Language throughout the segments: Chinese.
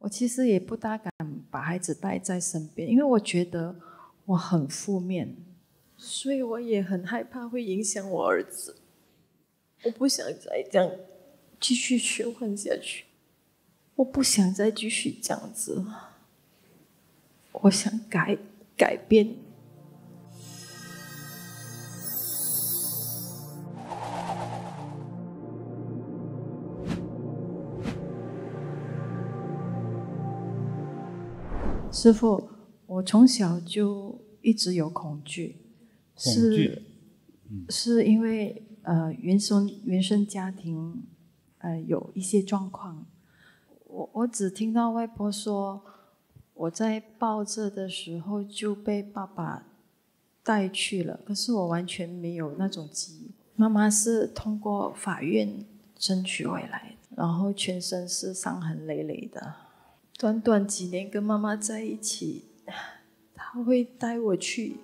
我其实也不大敢把孩子带在身边，因为我觉得我很负面，所以我也很害怕会影响我儿子。我不想再这样继续循环下去，我不想再继续这样子，我想改变。师父，我从小就一直有恐惧，是因为原生家庭有一些状况。我只听到外婆说，我在抱着的时候就被爸爸带去了，可是我完全没有那种记忆。妈妈是通过法院争取回来的，然后全身是伤痕累累的。短短几年跟妈妈在一起，她会带我去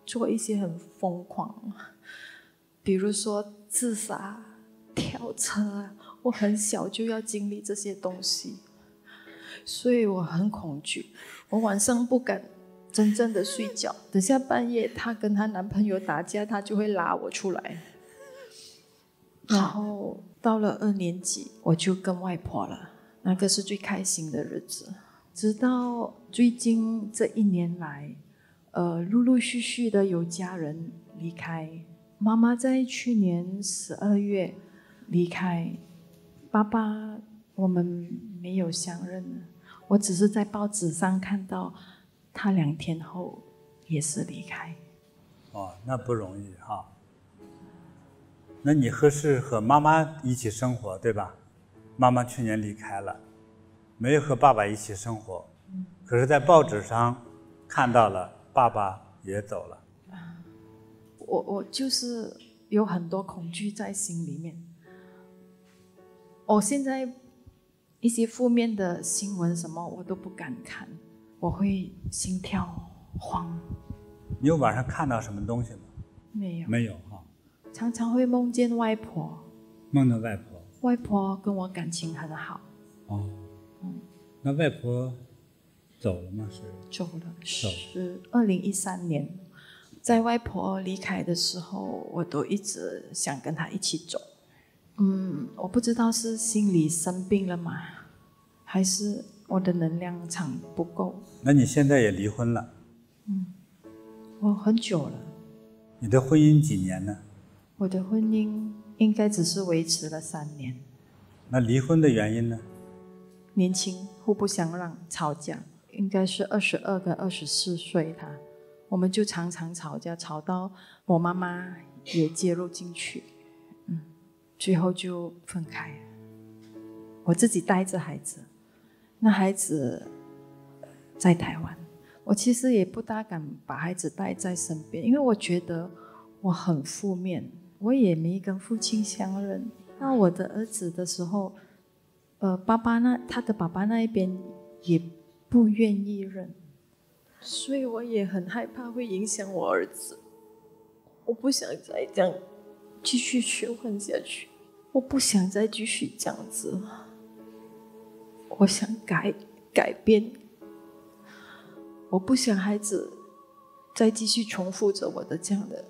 做一些很疯狂，比如说自杀、跳车。我很小就要经历这些东西，所以我很恐惧。我晚上不敢真正的睡觉，等下半夜她跟她男朋友打架，她就会拉我出来。然后到了2年级，我就跟外婆了。那个是最开心的日子，直到最近这1年来，陆陆续续的有家人离开。妈妈在去年12月离开，爸爸我们没有相认了。我只是在报纸上看到他2天后也是离开。哦，那不容易哈。那你是和妈妈一起生活对吧？妈妈去年离开了，没有和爸爸一起生活，可是在报纸上看到了爸爸也走了。我就是有很多恐惧在心里面。我现在一些负面的新闻什么我都不敢看，我会心跳慌。你有晚上看到什么东西吗？没有。没有哈。常常会梦见外婆。梦到外婆。外婆跟我感情很好。哦。那外婆走了吗？走了，是2013年。在外婆离开的时候，我都一直想跟她一起走。我不知道是心里生病了吗，还是我的能量场不够。那你现在也离婚了？我很久了。你的婚姻几年呢？我的婚姻应该只是维持了3年。那离婚的原因呢？年轻，互不相让，吵架。应该是22跟24岁我们就常常吵架，吵到我妈妈也介入进去。最后就分开了。我自己带着孩子，那孩子在台湾。我其实也不大敢把孩子带在身边，因为我觉得我很负面，我也没跟父亲相认。到我的儿子的时候，他的爸爸那一边也不愿意认，所以我也很害怕会影响我儿子。我不想再这样继续循环下去，我不想再继续这样子，我想改变。我不想孩子再继续重复着我的这样的，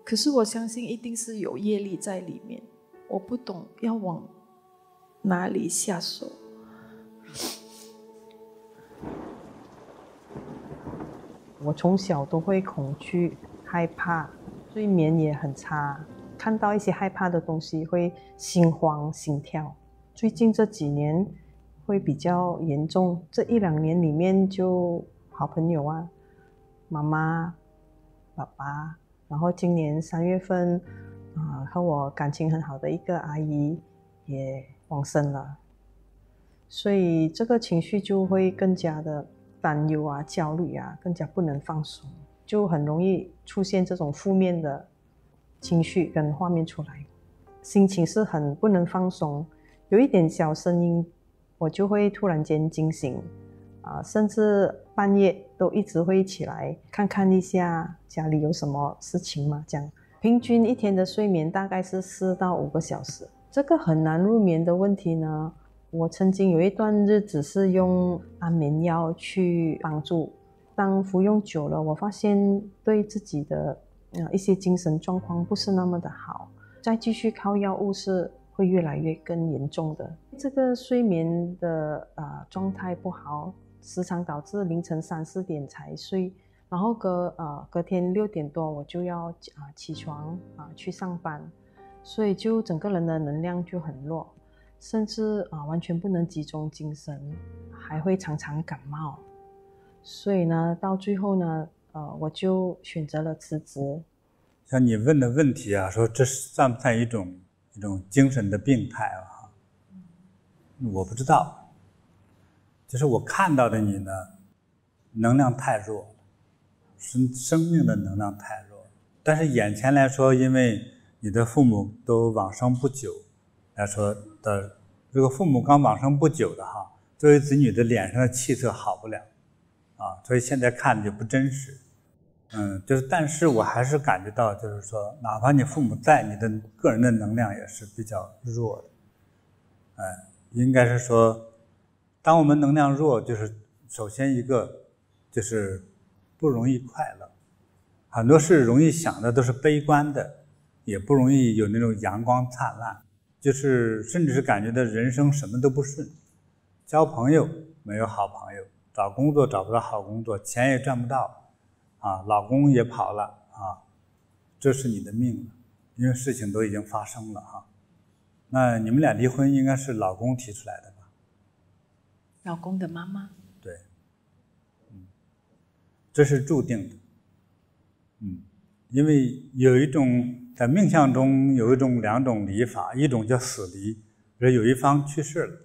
可是我相信一定是有业力在里面，我不懂要往哪里下手。我从小都会恐惧、害怕，睡眠也很差，看到一些害怕的东西会心慌、心跳。最近这几年会比较严重，这1-2年里面就好朋友啊、妈妈、爸爸，然后今年3月份和我感情很好的一个阿姨也往生了，所以这个情绪就会更加的担忧啊、焦虑啊，更加不能放松，就很容易出现这种负面的情绪跟画面出来，心情是很不能放松，有一点小声音我就会突然间惊醒，甚至半夜都一直会起来看看一下家里有什么事情嘛，这样平均1天的睡眠大概是4到5个小时。这个很难入眠的问题呢，我曾经有一段日子是用安眠药去帮助，当服用久了，我发现对自己的一些精神状况不是那么的好，再继续靠药物是会越来越更严重的。这个睡眠的状态不好，时常导致凌晨3、4点才睡，然后隔天6点多我就要起床去上班，所以就整个人的能量就很弱，甚至完全不能集中精神，还会常常感冒。所以呢，到最后呢，我就选择了辞职。像你问的问题啊，说这算不算一种精神的病态啊？我不知道，就是我看到的你呢，能量太弱，生命的能量太弱。但是眼前来说，因为你的父母都往生不久来说的，这个父母刚往生不久的哈，作为子女的脸上的气色好不了所以现在看就不真实。但是我还是感觉到，就是说，哪怕你父母在，你的个人的能量也是比较弱的。应该是说，当我们能量弱，就是首先一个就是不容易快乐，很多事容易想的都是悲观的，也不容易有那种阳光灿烂，就是甚至是感觉到人生什么都不顺，交朋友没有好朋友，找工作找不到好工作，钱也赚不到。老公也跑了这是你的命了，因为事情都已经发生了那你们俩离婚应该是老公提出来的吧？老公的妈妈。对，这是注定的。因为有一种在命相中有两种离法，一种叫死离，就是有一方去世了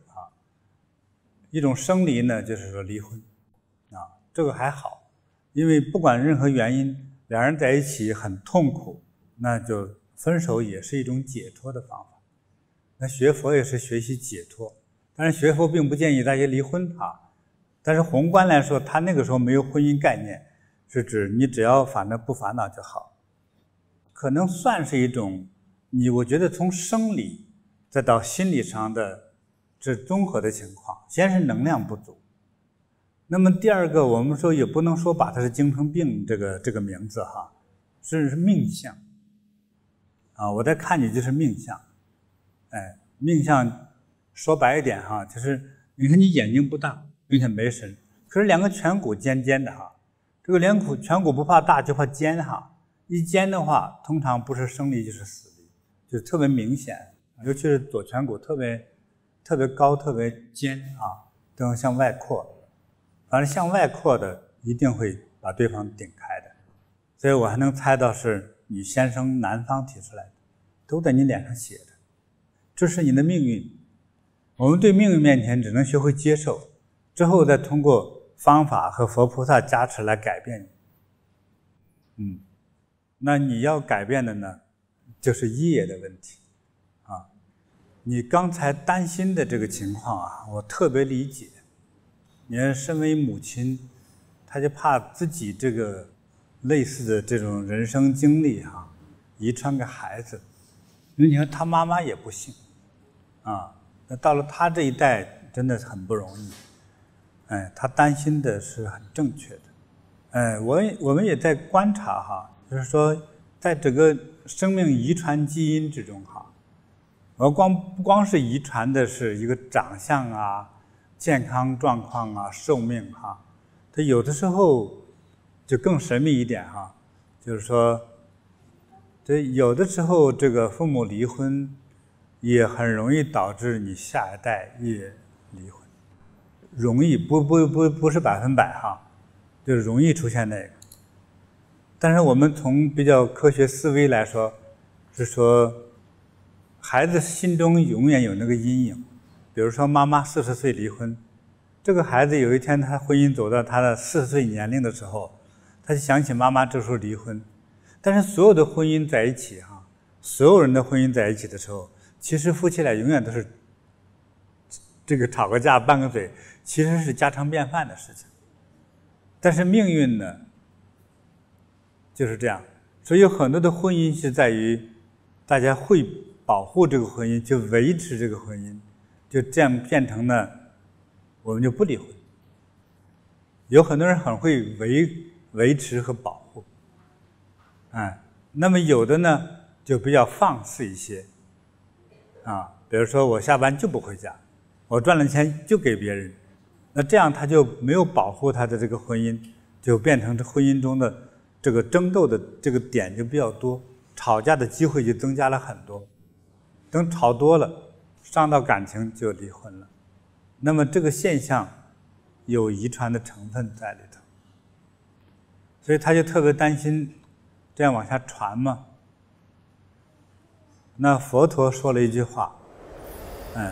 一种生离呢，就是说离婚这个还好。因为不管任何原因，两人在一起很痛苦，那就分手也是一种解脱的方法。那学佛也是学习解脱，但是学佛并不建议大家离婚但是宏观来说，他那个时候没有婚姻概念，是指你只要反正不烦恼就好，可能算是一种我觉得从生理再到心理上的这综合的情况。先是能量不足，那么第二个，我们说也不能说把它是精神病这个名字是命相我在看你就是命相。命相说白一点就是你看你眼睛不大，并且没神，可是两个颧骨尖尖的这个颧骨不怕大就怕尖一尖的话，通常不是生离就是死离，就特别明显，尤其是左颧骨特别高特别尖都要向外扩。反正向外扩的一定会把对方顶开的，所以我还能猜到是你先生男方提出来的，都在你脸上写的，这是你的命运。我们对命运面前只能学会接受，之后再通过方法和佛菩萨加持来改变你。那你要改变的呢，就是业的问题你刚才担心的这个情况我特别理解。你看身为母亲，她就怕自己这个类似的这种人生经历遗传给孩子。因为你看她妈妈也不幸那到了她这一代真的很不容易。她担心的是很正确的。我们也在观察就是说在整个生命遗传基因之中不光是遗传的是一个长相健康状况寿命它有的时候就更神秘一点就是说有的时候这个父母离婚也很容易导致你下一代也离婚，容易不是100%就是容易出现那个。但是我们从比较科学思维来说，是说孩子心中永远有那个阴影。比如说妈妈40岁离婚，这个孩子有一天他婚姻走到他的40岁年龄的时候，他就想起妈妈这时候离婚。但是所有的婚姻在一起所有人的婚姻在一起的时候，其实夫妻俩永远都是这个吵个架拌个嘴，其实是家常便饭的事情。但是命运呢就是这样，所以有很多的婚姻是在于大家会保护这个婚姻，就维持这个婚姻，就这样变成了我们就不离婚。有很多人很会维持和保护，那么有的呢就比较放肆一些，比如说我下班就不回家，我赚了钱就给别人，那这样他就没有保护他的这个婚姻，就变成这婚姻中的这个争斗的这个点就比较多，吵架的机会就增加了很多。等吵多了，伤到感情就离婚了。那么这个现象有遗传的成分在里头，所以他就特别担心这样往下传嘛。那佛陀说了一句话，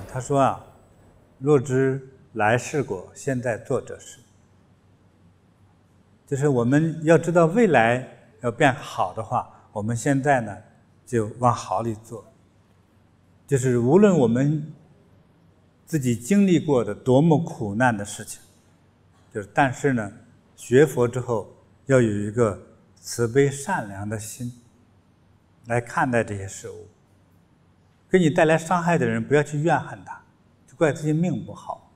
他说若知来世果，现在做这事。就是我们要知道未来要变好的话，我们现在呢就往好里做。就是无论我们自己经历过的多么苦难的事情，但是呢，学佛之后要有一个慈悲善良的心来看待这些事物。给你带来伤害的人，不要去怨恨他，就怪自己命不好，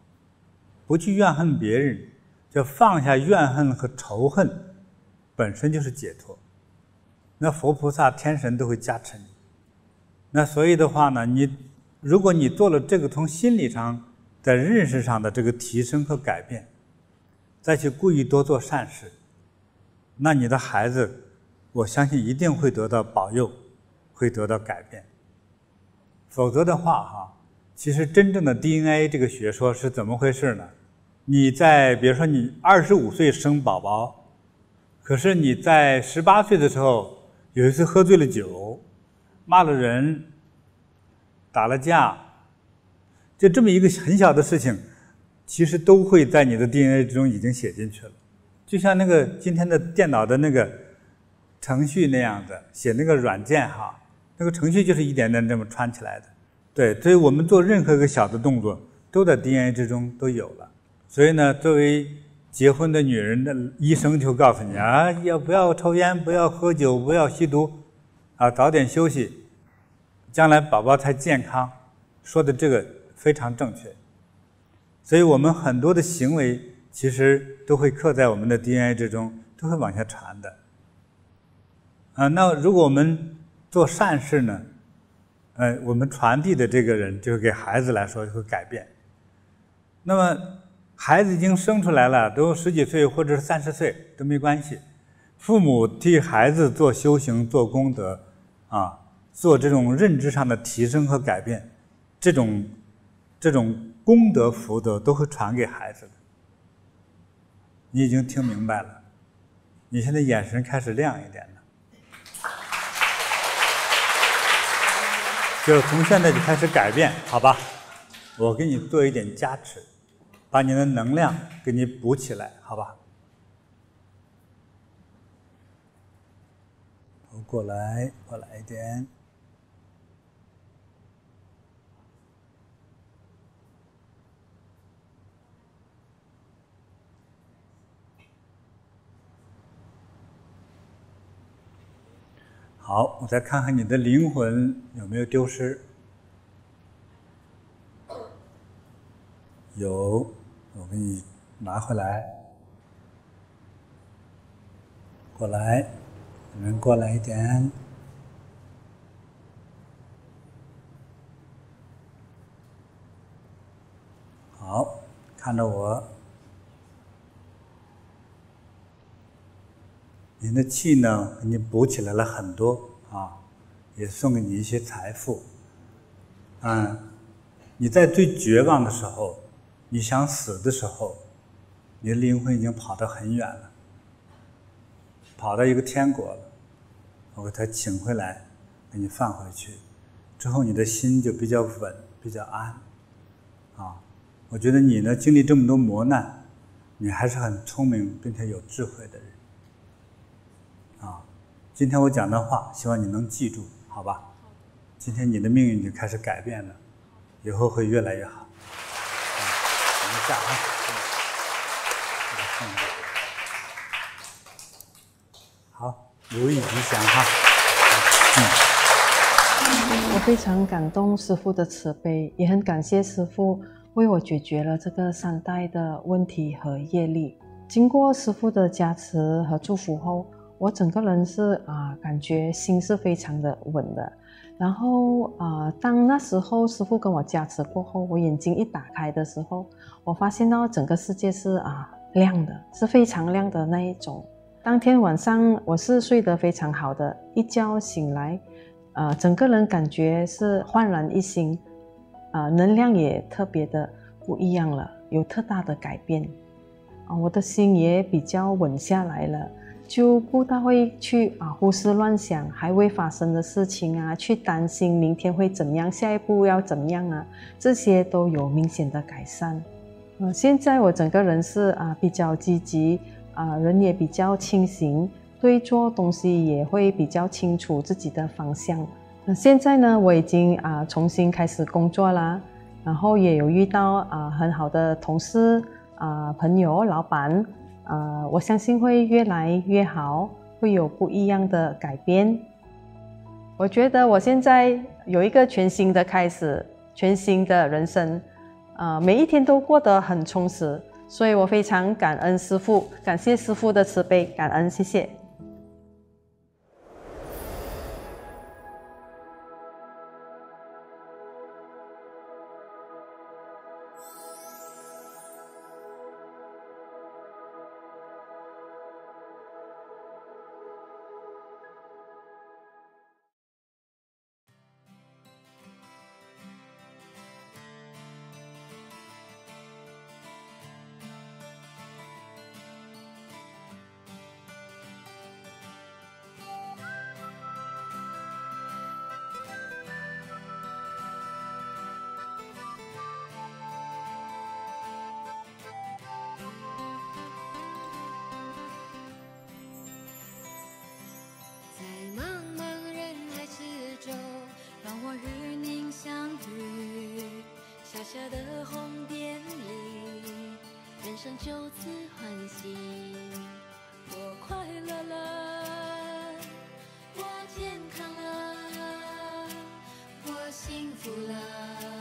不去怨恨别人，就放下怨恨和仇恨，本身就是解脱。那佛菩萨天神都会加持你。那所以的话呢，如果你做了这个从心理上在认识上的这个提升和改变，再去故意多做善事，那你的孩子我相信一定会得到保佑，会得到改变。否则的话其实真正的 DNA 这个学说是怎么回事呢？你比如说你25岁生宝宝，可是你在18岁的时候有一次喝醉了酒，骂了人，打了架，就这么一个很小的事情，其实都会在你的 DNA 之中已经写进去了。就像那个今天的电脑的那个程序那样的，写那个软件那个程序就是一点点这么穿起来的。对，所以我们做任何一个小的动作都在 DNA 之中都有了。所以呢，作为结婚的女人的医生就告诉你要不要抽烟，不要喝酒，不要吸毒早点休息，将来宝宝才健康，说的这个非常正确。所以我们很多的行为其实都会刻在我们的 DNA 之中，都会往下传的。那如果我们做善事呢，我们传递的这个人就是给孩子来说就会改变。那么孩子已经生出来了，都10几岁或者是30岁都没关系，父母替孩子做修行做功德做这种认知上的提升和改变，这种功德福德都会传给孩子的。你已经听明白了，你现在眼神开始亮一点了，就从现在就开始改变，好吧？我给你做一点加持，把你的能量给你补起来，好吧？头过来一点。好，我再看看你的灵魂有没有丢失。有，我给你拿回来。过来，你们过来一点。好，看着我。您的气呢，给你补起来了很多也送给你一些财富。你在最绝望的时候，你想死的时候，你的灵魂已经跑得很远了，跑到一个天国了。我给他请回来，给你放回去，之后你的心就比较稳，比较安。我觉得你呢，经历这么多磨难，你还是很聪明并且有智慧的人。今天我讲的话，希望你能记住，好吧？今天你的命运就开始改变了，以后会越来越好。等一下好，如意吉祥我非常感动师父的慈悲，也很感谢师父为我解决了这个3代的问题和业力。经过师父的加持和祝福后，我整个人是感觉心是非常的稳的。然后当那时候师父跟我加持过后，我眼睛一打开的时候，我发现到整个世界是亮的，是非常亮的那一种。当天晚上我是睡得非常好的，一觉醒来整个人感觉是焕然一新，能量也特别的不一样了，有特大的改变。我的心也比较稳下来了，就不大会去胡思乱想还未发生的事情去担心明天会怎样，下一步要怎么样这些都有明显的改善。现在我整个人是比较积极，人也比较清醒，对做东西也会比较清楚自己的方向。现在呢，我已经重新开始工作啦，然后也有遇到很好的同事、朋友、老板，我相信会越来越好，会有不一样的改变。我觉得我现在有一个全新的开始，全新的人生，每一天都过得很充实，所以我非常感恩师父，感谢师父的慈悲，感恩，谢谢。小的红点里，人生就此欢喜。我快乐了，我健康了，我幸福了。